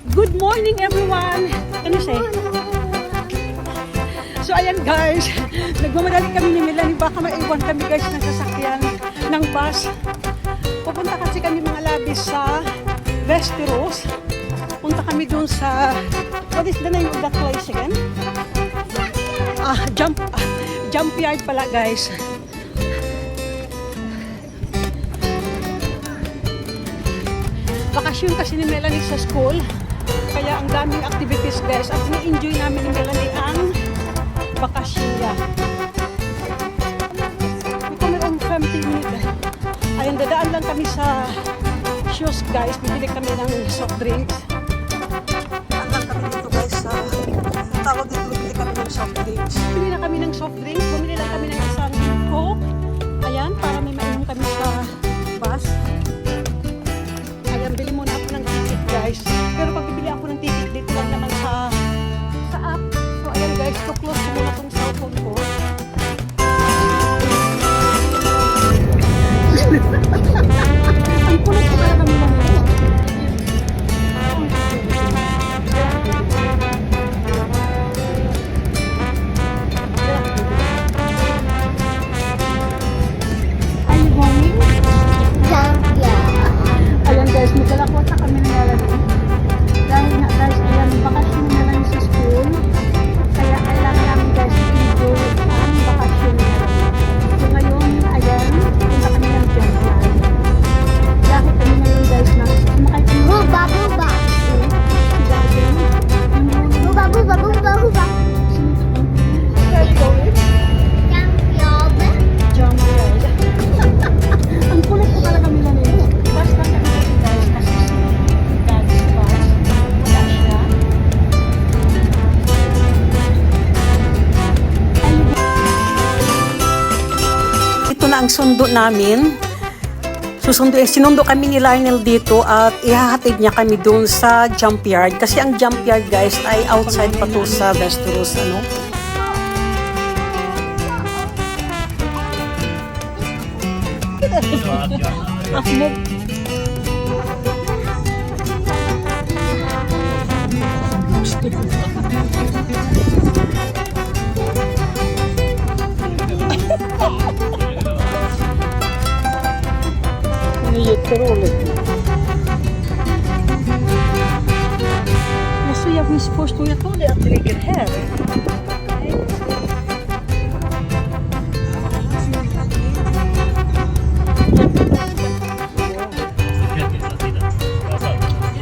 Good morning everyone! Ano say? So ayan guys, nagmamadali kami ni Melanie, baka maiwan kami guys ng sasakyan ng bus. Pupunta kasi kami mga labis sa Westeros. Punta kami dun sa, what is the name of that place again? Jump yard pala guys. Bakasyon kasi ni Melanie sa school, kaya ang daming activities guys, at na-enjoy namin ni Melanie ang bakasyon niya. Ito mayroong 20 minutes. Ayun, dadaan lang kami sa shoes guys, bibili kami ng soft drinks. Dadaan lang kami dito guys sa tawag dito, bibili kami ng soft drinks. Bibili na kami ng soft drinks, bumili lang kami ng isang Coke. Ayan, para may mainom kami sa bus. Ayan, bili muna ako ng ticket guys. Pero pag bibili ako ng ticket, dito lang naman sa app. So ayan guys, to close ko muna itong cellphone ko. Ang kulit ko kaya kami lang ito. Are you going? Ayan guys, maglalakot na kami ng Melanie. Dahil nga guys, ayan, bakasyon na lang sa school. Kaya kailangan namin guys i-enjoy ang bakasyon na lang. So ngayon, ayan, punta kami ng junkyard. Dahil kami ngayon guys na sumakay kami. Buba, buba. Buba, buba, buba, buba. Where are you going? Junkyard. Ang kulit ko talaga Melanie. Basta kami kasi guys, kasi si Dad's bus, wala siya. Ito na ang sundo namin. Sinundo kami ni Lionel dito at ihahatid niya kami doon sa jump yard. Kasi ang jump yard guys ay outside pa to sa Westeros, ano. Ahmed. Alltså jag finns förstå jag tror det att det ligger här.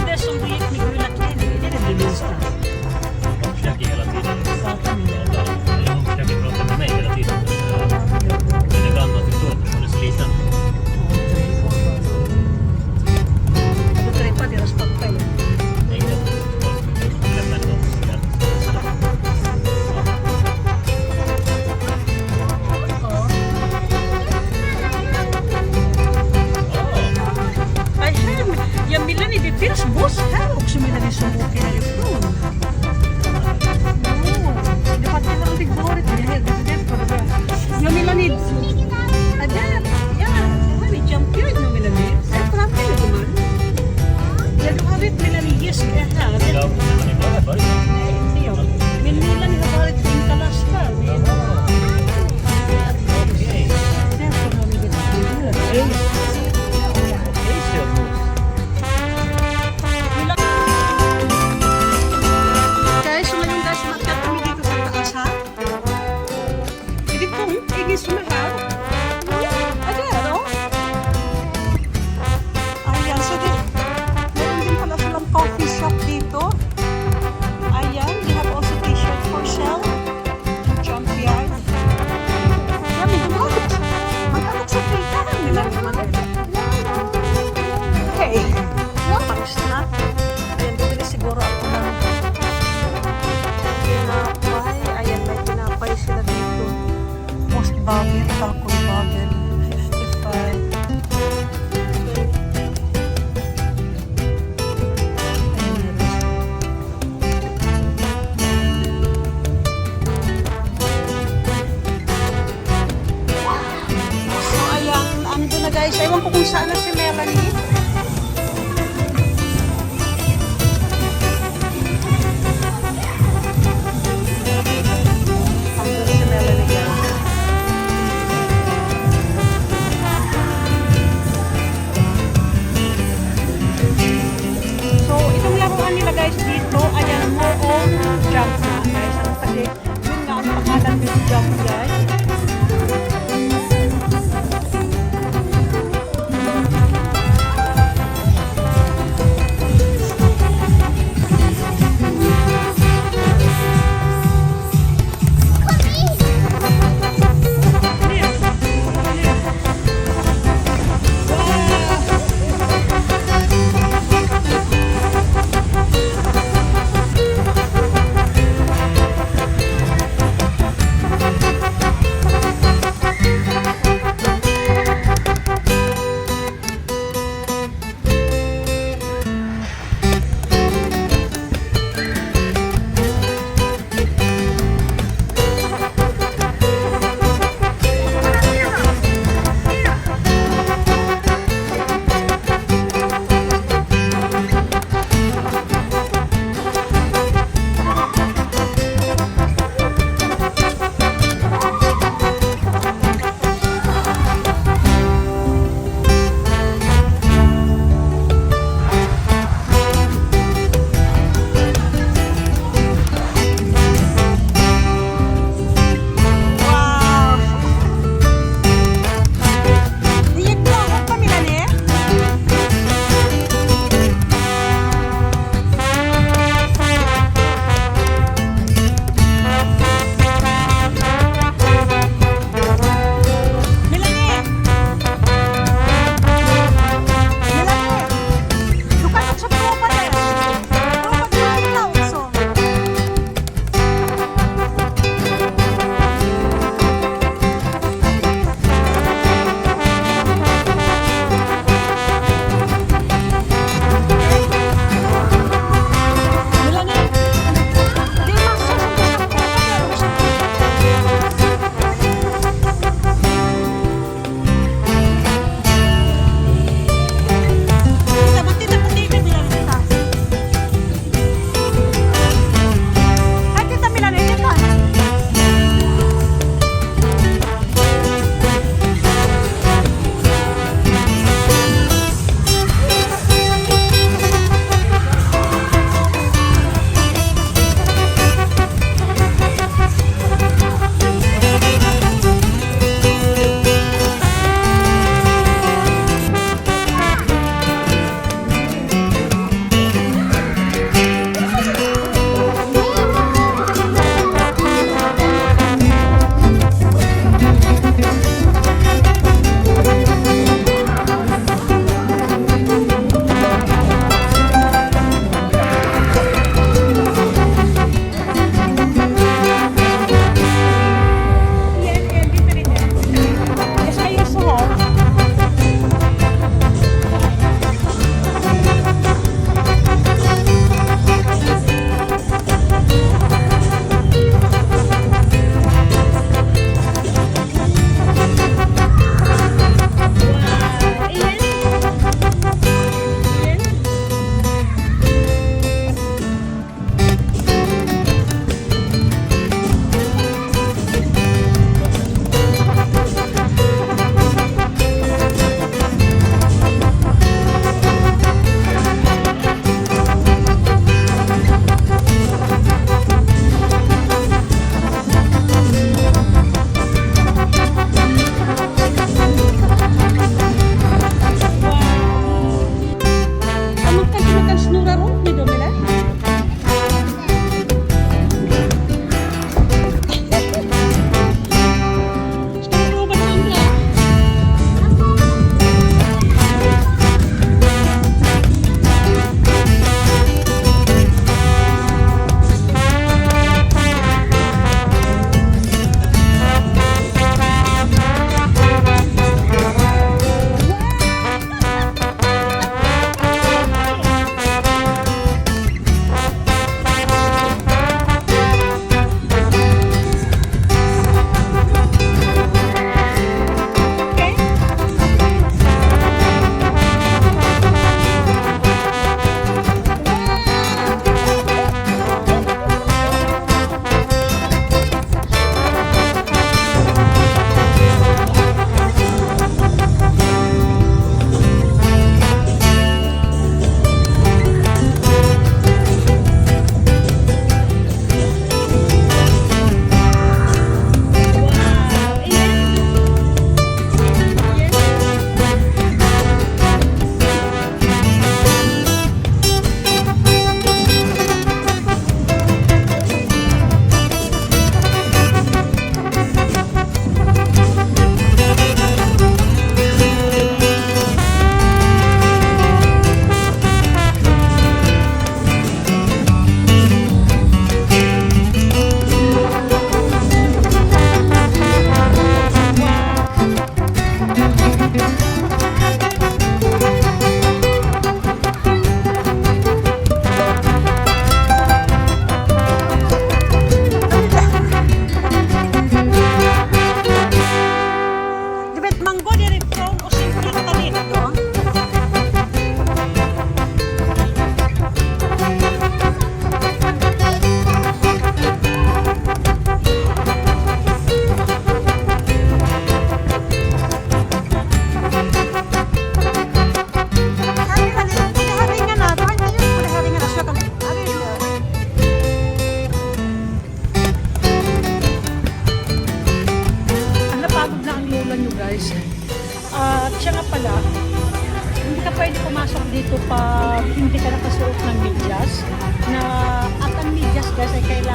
Det är som du gick med gula klänning, det är det minsta. De försöker hela tiden. De försöker prata med mig hela tiden. Men ibland har jag förstått att hon är så liten. Aku träffar deras pappa. Det är inget att träffa en gång. Ay, jag Melanie, det finns buss här också Melanie som åker härifrån. Det var inte aldrig varit med här, det är därför det var. Jag Melanie, där, ja, har ni jump yard nu Melanie? Är det framför dig gumman? Ja, du har rätt Melanie, yes, det är här. Ja, men det var förut. Nej, inte jag. Men Melanie har varit i Kalastar. Därför har ni det. Guys, so ngayon guys, mag-cut kami dito sa taas ha. Hindi kong igis sumahal. Adero. Ayan, so meron din pala silang coffee shop dito. Ayan, they have also t-shirt for sale. Jump yard. Yan, may gumagot. Magkagot sa pitahan nila naman. Okay. Tapos na. Ayan, bibili siguro ako ng pinapay. Ayan, may pinapay sila dito. Most bagel, kalkul bagel. 55. So, ayan, ando na guys. Ewan ko kung saan na si Melanie. tinuruan nila guys dito, ayan, more on jump na guys. Ano, kasi yun nga ang pangalan ng jump guys.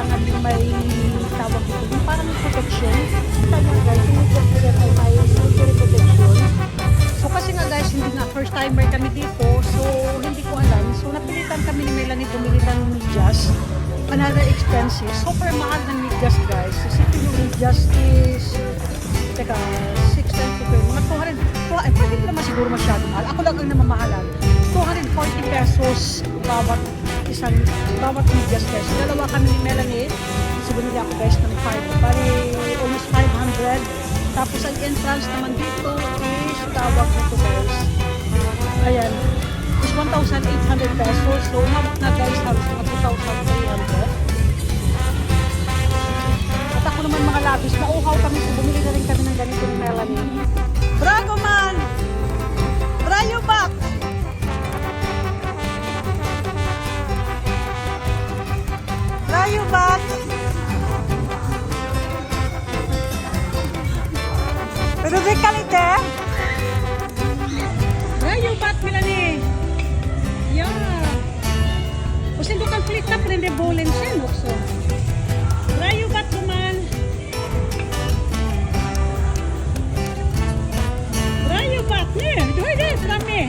kailangan yung may tawag dito, yung parang protection. Kanya guys, yung medyas nila ay may military protection. So kasi nga guys, hindi nga first timer kami dito, so hindi ko alam. So napilitan kami ni Melanie bumili ng medyas. Another expenses. Super mahal ng medyas guys. So sipin yung medyas is, teka, 6 times to 20. Mga 200, pwede naman siguro masyado mahal. Ako lang ang namamahalan. 240 pesos bawat medyas guys. Dalawa kami ni Melanie. So bumili ako guys ng 5. Bali, almost 500. Tapos ang entrance naman dito is tawag nito guys. Ayan. Is 1,800 pesos. So umabot na guys halos mga 2,300. At ako naman mga labis. Nauhaw kami. So bumili na rin kami ng ganito ni Melanie. Brago man! Brayo back! Brayo back! Pero di kalite. Brayo back, Melanie. Ja. Och sen du kan flytta på den där bollen sen också. Bra jobbat gumman. Bra jobbat nu. Du har ju det framme.